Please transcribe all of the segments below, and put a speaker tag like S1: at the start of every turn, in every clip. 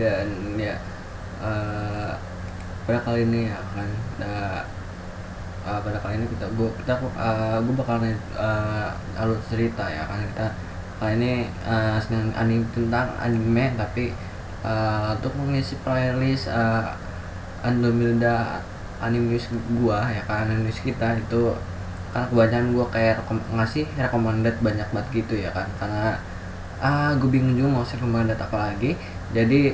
S1: dan ya uh, pada kali ini ya kan pada kali ini gue bakal alur cerita ya kan. Kita kali ini tentang anime, tapi untuk mengisi playlist Andromeda anime news gua ya kan, anime news kita itu kan kebanyakan gua kayak ngasih recommended banyak banget gitu ya kan, karena gue bingung juga mau recommended apa lagi. Jadi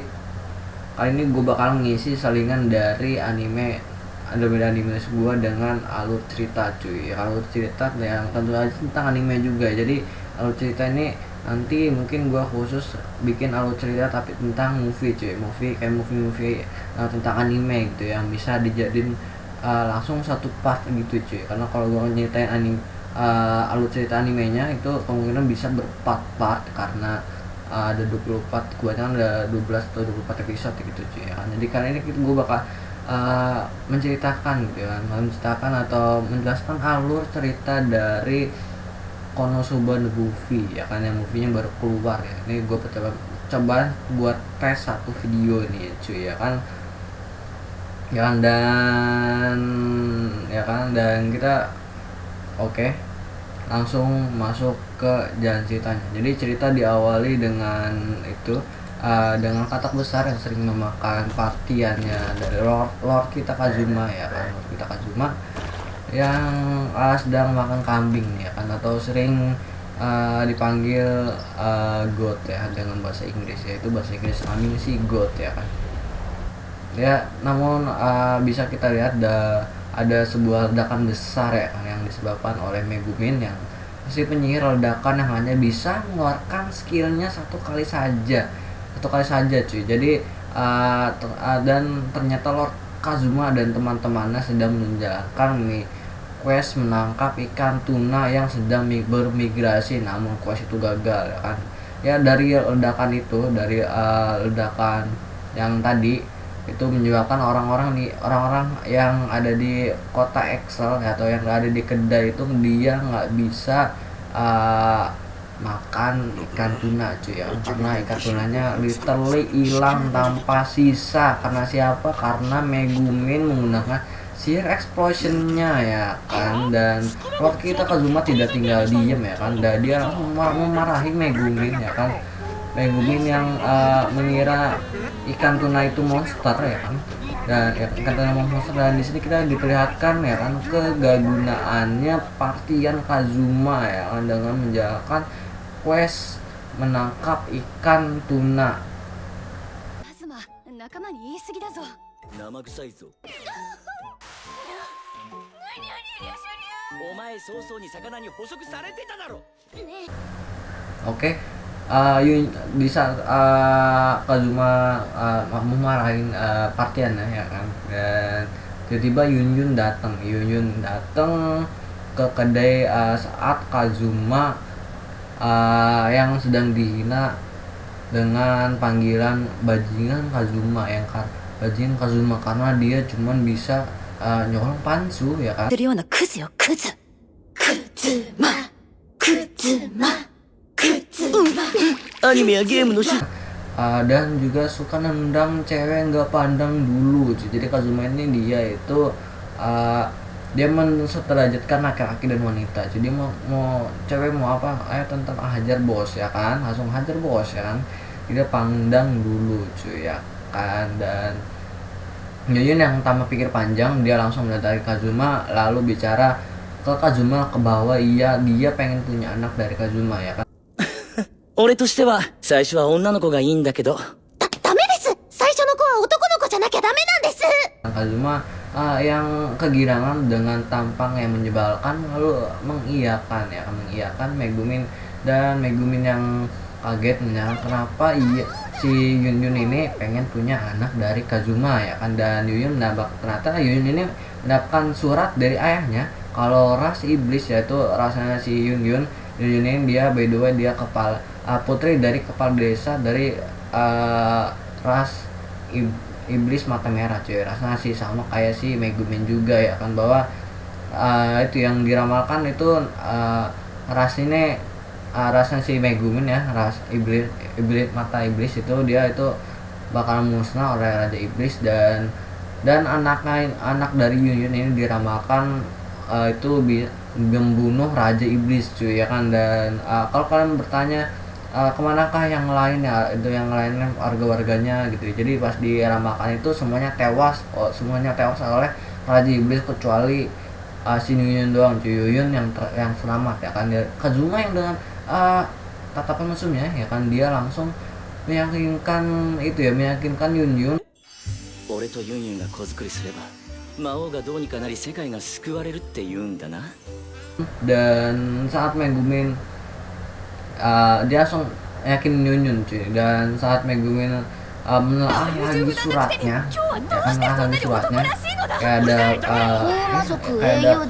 S1: kali ini gue bakal ngisi salingan dari anime Andromeda anime news gua dengan alur cerita cuy, alur cerita yang tentu aja tentang anime juga. Jadi alur cerita ini nanti mungkin gua khusus bikin alur cerita tapi tentang movie cuy, movie tentang anime gitu yang bisa dijadiin langsung satu part gitu cuy. Karena kalau gua nyeritain alur cerita animenya itu kemungkinan bisa berpart-part karena ada 24, kebanyakan ada 12 atau 24 episode gitu cuy ya kan. Jadi kali ini gue bakal menceritakan gitu kan, atau menjelaskan alur cerita dari Konosuba no Movie ya kan, yang movie-nya baru keluar ya. Ini gue coba buat tes satu video ini cuy ya kan. Dan kita oke, langsung masuk ke jalan ceritanya. Jadi cerita diawali dengan dengan katak besar yang sering memakan partiannya dari Lord kita Kazuma ya kan. Lord kita Kazuma yang sedang makan kambing ya kan, atau sering dipanggil goat ya dengan bahasa Inggris, yaitu bahasa Inggris kambing sih goat ya kan. Ya, namun bisa kita lihat ada sebuah ledakan besar ya kan, yang disebabkan oleh Megumin, yang si penyihir ledakan yang hanya bisa mengeluarkan skillnya satu kali saja cuy. Jadi dan ternyata Lord Kazuma dan teman-temannya sedang menjalankan quest menangkap ikan tuna yang sedang bermigrasi, namun quest itu gagal ya kan. Ya dari ledakan ledakan yang tadi itu menyebabkan orang-orang yang ada di kota Excel atau yang ada di kedai itu dia nggak bisa makan ikan tuna cuy ya, karena ikan tunanya literally hilang tanpa sisa. Karena siapa? Karena Megumin menggunakan sheer explosionnya ya kan. Dan waktu kita Kazuma tidak tinggal diem ya kan, dan dia langsung memarahi Megumin ya kan. Megumin yang mengira ikan tuna itu monster ya kan, dan ikan tuna monster. Dan di sini kita diperlihatkan ya kan kegagunaannya partian Kazuma ya kan, dengan menjalankan quest menangkap ikan tuna. Oke, di saat Kazuma memarahin partian ya kan, dan tiba-tiba Yun datang ke kedai saat Kazuma yang sedang dihina dengan panggilan bajingan Kazuma karena dia cuman bisa nyolong pansu ya kan. Dan juga suka nendang cewek nggak pandang dulu. Jadi Kazuma ini dia itu dia mensuderajatkan laki-laki dan wanita. Jadi mau cewek mau apa, ayo tentang hajar bos ya kan, langsung hajar bos ya kan, tidak pandang dulu cuy ya kan. Dan Yuyun yang tanpa pikir panjang, dia langsung mendatangi Kazuma, lalu bicara ke Kazuma ke bawah dia pengen punya anak dari Kazuma ya kan.
S2: 俺としては最初は女の子がいいんだけど。ダメです。最初の子は男の子じゃなきゃダメなんです。
S1: Kazuma yang kegirangan dengan tampang yang menyebalkan lalu mengiyakan Megumin, dan Megumin yang kaget menyangka kenapa si Yun ini pengen punya anak dari Kazuma ya kan. Dan ternyata Yun ini mendapatkan surat dari ayahnya kalau ras iblis, yaitu rasanya si Yun ini dia by the way dia putri dari kepala desa dari ras iblis mata merah cuy. Rasanya sih sama kayak si Megumin juga ya kan, bahwa itu yang diramalkan itu ras ini rasanya si Megumin ya, ras iblis mata iblis itu dia itu bakal musnah oleh Raja Iblis, dan anak dari Yun ini diramalkan itu membunuh Raja Iblis cuy ya kan. Dan kalau kalian bertanya kemanakah yang lain ya, itu yang lainnya warga-warganya gitu. Jadi pas diramalkan itu semuanya tewas, oleh Raja Iblis kecuali si Yun doang cuy. Yun yang selamat ya kan. Kazuma yang dengan tatapan mesumnya ya kan, dia langsung meyakinkan Yun.
S2: 俺とユンユンが子作りすれば魔王がどうにかなり世界が救われるって言うんだな。
S1: Dan saat Megumin dia langsung yakin Yun cuy. Dan saat Megumin menelaah lagi suratnya ya kan, kayak ada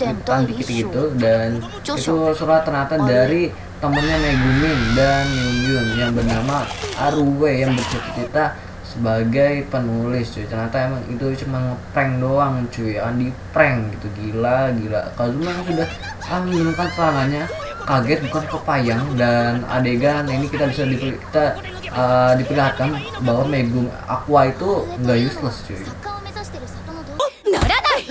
S1: hitam dikit gitu, dan itu surat ternyata dari temennya Megumin dan Yun yang bernama Arue yang bercita-cita sebagai penulis cuy. Ternyata emang itu cuma ngeprank doang cuy, ya kan, di prank gitu. Gila. Kazuma yang sudah menurunkan celananya kaget bukan kepayang, dan adegan ini kita diperlihatkan bahwa Megumi Aqua itu nggak useless cuy.
S3: ならない。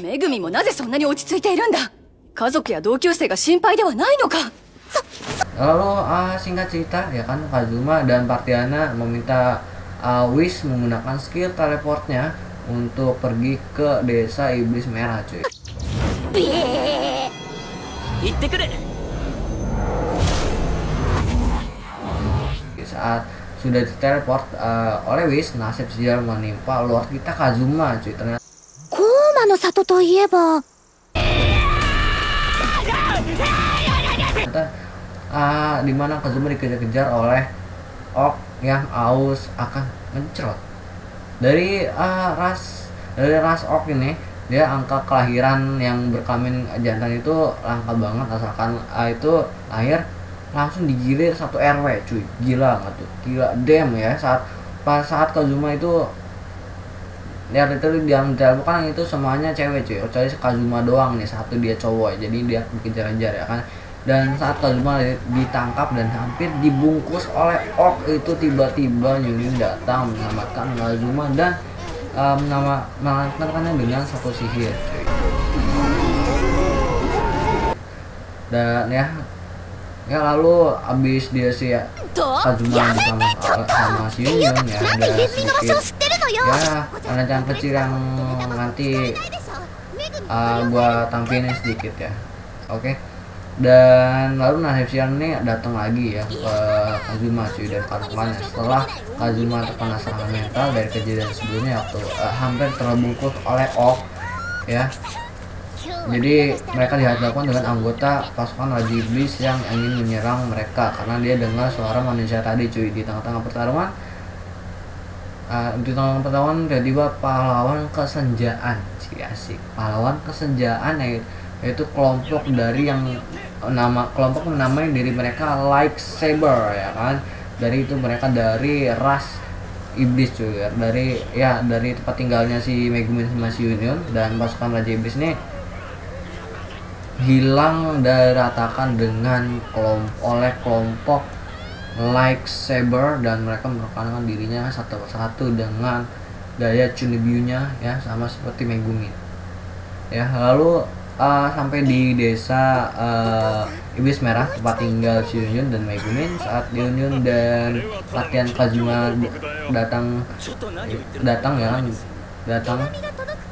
S3: めぐみもなぜそんなに落ち着いているんだ。家族や同級生が心配ではないのか。
S1: Lalu singkat cerita ya kan, Kazuma dan Partiana meminta Wish menggunakan skill teleportnya untuk pergi ke desa iblis merah cuy.
S2: 行ってくる。
S1: Saat sudah diteleport oleh Wish, nasib sial menimpa Lord kita Kazuma cuy. Ternyata
S4: コーマの里といえば
S1: dimana Kazuma dikejar-kejar oleh orc yang aus akan mencrot. Dari ras orc ini, dia angka kelahiran yang berkelamin jantan itu langka banget, asalkan itu lahir langsung digilir satu RW cuy. Gila nggak tuh? Gila damn ya. Saat Kazuma itu ya itu yang ditelepon itu semuanya cewek cuy, kecuali Kazuma doang nih satu dia cowok, jadi dia dikejar-kejar ya kan. Dan saat Kazuma ditangkap dan hampir dibungkus oleh orc itu, tiba-tiba Yun datang menyelamatkan Kazuma dan menyelamatkannya dengan satu sihir cuy. Dan ya lalu abis dia si Kazuma sama si Yun ya, ada sedikit ya rencana kecil yang nanti gua tampilin sedikit ya. Oke. Dan lalu nasib sial ini datang lagi ya ke Kazuma cuy, dan karakternya setelah Kazuma terkena serangan mental dari kejadian sebelumnya waktu hampir terbungkus oleh orc ya. Jadi mereka dihadapkan dengan anggota pasukan Raja Iblis yang ingin menyerang mereka karena dia dengar suara manusia tadi cuy. Di tengah-tengah pertarungan tiba-tiba pahlawan kesenjaan sih, asik. Pahlawan kesenjaan yaitu kelompok dari yang kelompok menamai diri mereka Lightsaber ya kan. Dari itu mereka dari ras iblis cuy, dari tempat tinggalnya si Megumin sama si Yun, dan pasukan Raja Iblis ini hilang dan ratakan oleh kelompok Lightsaber, dan mereka merekankan dirinya satu persatu dengan gaya Chunibyu-nya ya, sama seperti Megumin ya. Lalu sampai di desa Iblis Merah, tempat tinggal si Yun dan Megumin. Saat Yun dan latihan Kazuma datang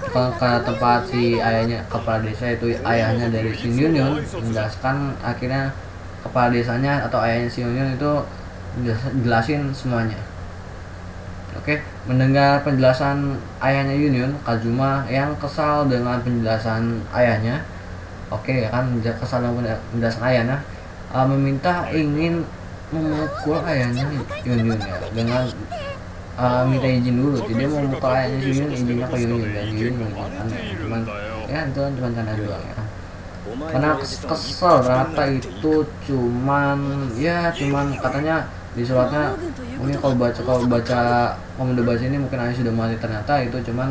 S1: ke tempat si ayahnya, kepala desa itu ayahnya dari si Yun menjelaskan, akhirnya kepala desanya atau ayahnya si Yun itu jelasin semuanya. Oke, mendengar penjelasan ayahnya Yun, Kazuma yang kesal dengan penjelasan ayahnya. Oke ya kan, kesal dengan penjelasan ayahnya, meminta ingin memukul ayahnya Yun ya, dengan minta izin dulu. Jadi dia mau memukul ayahnya si Yun, izinnya ke Yun, dan Yun mengizinkannya. Cuman ya itu kan cuma canda doang ya kan. Karena kesel ternyata itu cuman katanya di suratnya, mungkin kalau baca ini mungkin Ayah sudah mati, ternyata itu cuman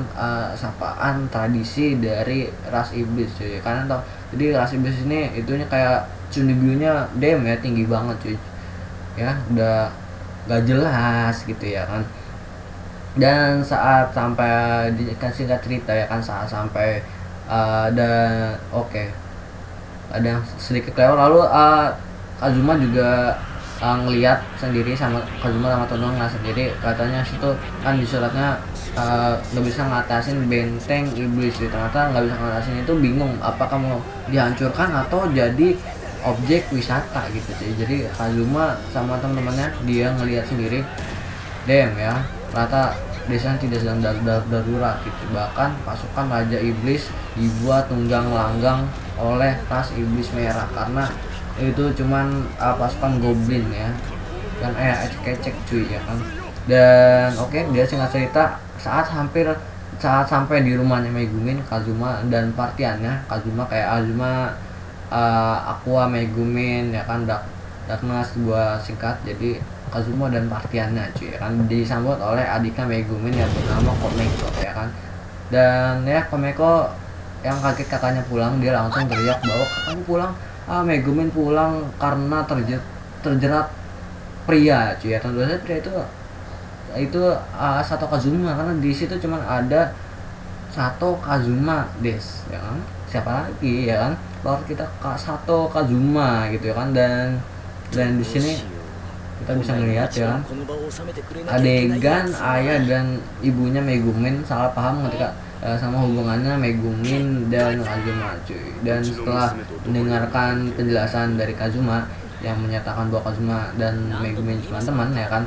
S1: sapaan tradisi dari ras iblis cuy. Karena tau, jadi ras iblis ini itunya kayak Chunibyu-nya ya, tinggi banget cuy ya, udah gak jelas gitu ya kan. Dan saat sampai dikasih singkat cerita ya kan, saat sampai ada ada yang sedikit kelewat, lalu Kazuma juga ngelihat sendiri, sama Kazuma sama Tono ngeliat sendiri, katanya situ kan di suratnya nggak bisa ngatasin benteng iblis, ternyata nggak bisa ngatasin itu, bingung apakah mau dihancurkan atau jadi objek wisata gitu sih. Jadi Kazuma sama teman-temannya dia ngelihat sendiri, ya ternyata desa tidak sedang darurat gitu, bahkan pasukan Raja Iblis dibuat tunggang langgang oleh ras iblis merah, karena itu cuman pasukan goblin ya kan, ecek-ecek cuy ya kan. Dan dia singkat cerita, saat sampai di rumahnya Megumin, Kazuma dan partiannya, Azuma, Aqua, Megumin ya kan, Darkness dua singkat, jadi Kazuma dan partiannya cuy ya kan, disambut oleh adiknya Megumin yang bernama Komeko ya kan. Dan ya Komeko yang kaget kakaknya pulang, dia langsung teriak bahwa kakaknya pulang, Megumin pulang karena terjerat pria cuy ya. Tentu saja pria itu Sato Kazuma, karena di situ cuman ada Sato Kazuma ya kan, siapa lagi ya kan, bahwa kita Sato Kazuma gitu ya kan. Dan di sini kita bisa melihat ya kan, adegan ayah dan ibunya Megumin salah paham ketika sama hubungannya Megumin dan Kazuma cuy. Dan setelah mendengarkan penjelasan dari Kazuma yang menyatakan bahwa Kazuma dan Megumin cuma teman ya kan,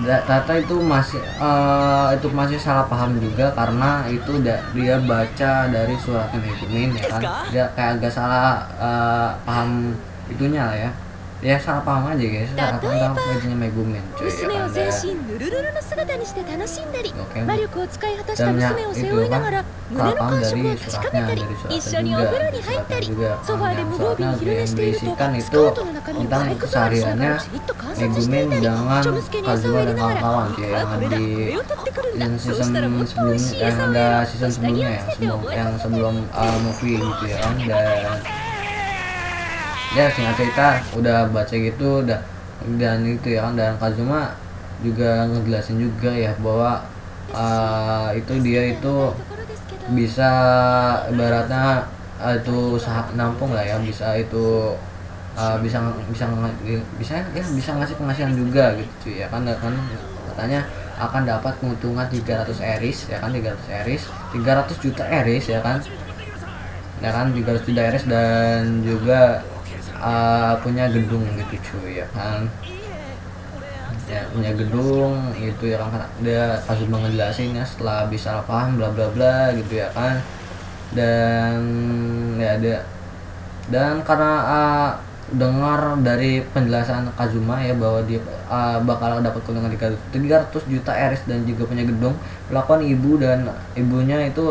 S1: ternyata itu masih salah paham juga, karena itu dia baca dari suratnya Megumin ya kan, dia kayak agak salah paham itunya lah ya salah paham aja guys, salah paham tentang itunya Megumin cuy ya kan. Dan dan itu kan salah paham dari suratnya juga yang suratnya yang berisikan itu tentang kesehariannya Megumin dengan Kazuma dan kawan-kawan cuy, yang season sebelumnya, yang ada season sebelumnya yang sebelum movie gitu ya kan. Dan singkat cerita udah baca gitu dan itu ya kan, dan Kazuma juga ngejelasin juga ya bahwa dia itu bisa ibaratnya itu usaha nampung lah ya, bisa itu bisa ngasih penghasilan juga gitu cuy ya kan. Katanya akan dapat keuntungan 300 eris ya kan, 300 juta eris ya kan 300 juta eris, dan juga punya gedung gitu cuy ya kan, ya punya gedung itu ya kan. Dia kasus ngejelasin ya setelah bisa paham bla bla bla gitu ya kan. Dan karena dengar dari penjelasan Kazuma ya bahwa dia bakal dapat keuntungan 300 juta eris dan juga punya gedung, melakukan ibunya itu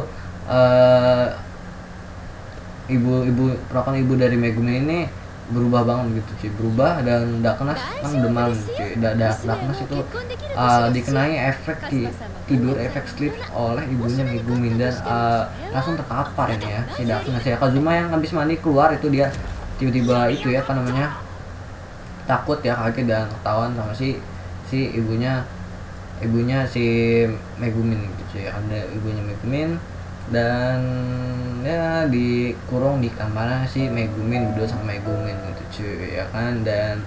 S1: ibu dari Megumin ini berubah banget gitu cuy, berubah. Dan Darkness kan demam cuy, Darkness itu dikenai efek tidur, efek sleep oleh ibunya Megumin, dan langsung terkapar ini ya si Darkness ya. Kazuma yang habis mandi keluar itu, dia tiba-tiba itu ya takut ya, kaget dan ketahuan sama si ibunya si Megumin gitu cuy ya kan, ibunya Megumin. Dan ya dikurung di kamarnya si Megumin, berdua sama Megumin gitu cuy ya kan. Dan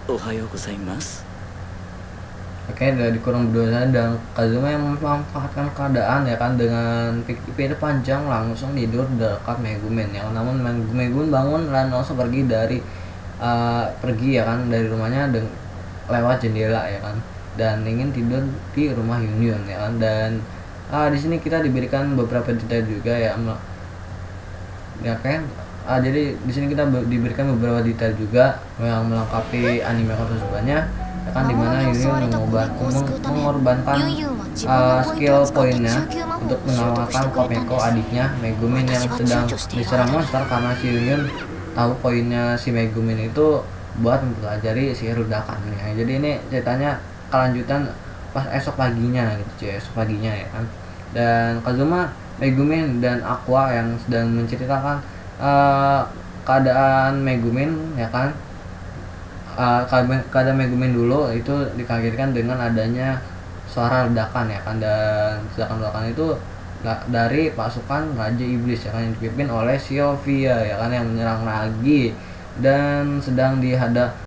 S1: udah dikurung berdua, dan Kazuma yang memanfaatkan keadaan ya kan, dengan pikir panjang langsung tidur dekat Megumin ya. Namun Megumin bangun dan langsung pergi ya kan dari rumahnya lewat jendela ya kan, dan ingin tidur di rumah Yunyun ya kan. Dan di sini kita diberikan beberapa detail juga ya kan. Jadi di sini kita diberikan beberapa detail juga yang melengkapi anime Konosuba-nya ya kan, dimana Yunyun mengorbankan skill poinnya untuk menyelamatkan Komeko, adiknya Megumin yang sedang diserang monster, karena si Yunyun tahu poinnya si Megumin itu buat mempelajari sihir ledakan ya. Jadi ini ceritanya kelanjutan pas esok paginya gitu cuy, ya kan. Dan Kazuma, Megumin dan Aqua yang sedang menceritakan keadaan Megumin ya kan. Keadaan Megumin dulu itu dikagetkan dengan adanya suara ledakan ya kan, dan ledakan itu dari pasukan Raja Iblis ya kan, yang dipimpin oleh Sylvia ya kan, yang menyerang Nagi dan sedang dihadap